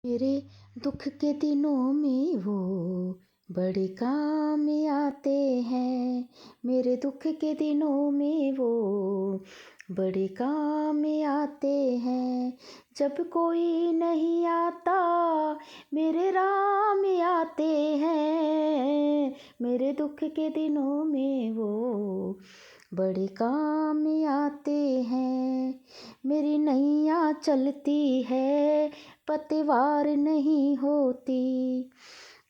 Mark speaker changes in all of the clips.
Speaker 1: मेरे दुख के दिनों में वो बड़े काम आते हैं। मेरे दुख के दिनों में वो बड़े काम आते हैं। जब कोई नहीं आता मेरे राम आते हैं। मेरे दुख के दिनों में वो बड़े काम आते हैं। मेरी नैया चलती है पतवार नहीं होती,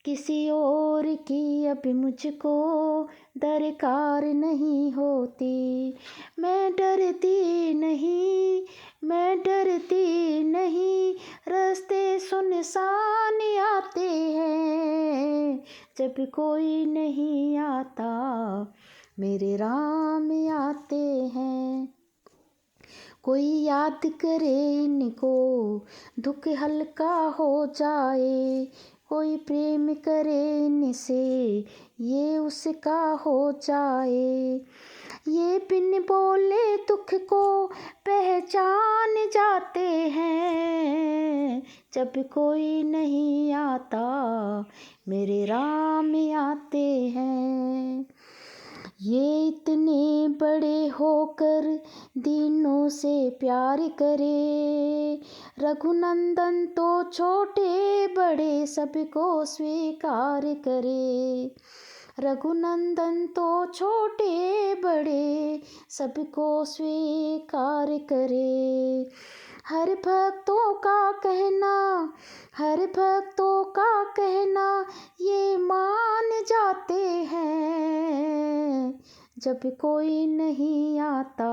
Speaker 1: किसी और की अब मुझको दरकार नहीं होती। मैं डरती नहीं, मैं डरती नहीं, रास्ते सुनसान आते हैं। जब कोई नहीं आता मेरे राम आते हैं। कोई याद करे इनको दुख हल्का हो जाए, कोई प्रेम करे इनसे ये उसका हो जाए। ये बिन बोले दुख को पहचान जाते हैं। जब कोई नहीं आता मेरे राम आते हैं। ये इतने बड़े होकर दीनों से प्यार करे, रघुनंदन तो छोटे बड़े सबको स्वीकार करे। रघुनंदन तो छोटे बड़े सबको स्वीकार करे। हर भक्तों का कहना, हर भक्तों का कहना ये मान जाते हैं। जब कोई नहीं आता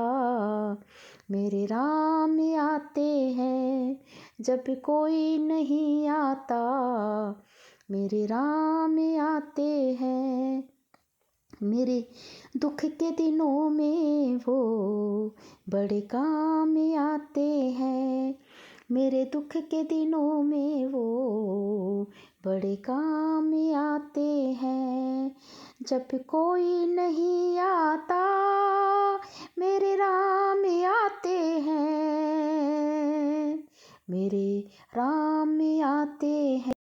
Speaker 1: मेरे राम आते हैं। जब कोई नहीं आता मेरे राम आते हैं। मेरे दुख के दिनों में वो बड़े काम आते हैं। मेरे दुख के दिनों में वो बड़े काम आते हैं। जब कोई नहीं आता मेरे राम आते हैं। मेरे राम आते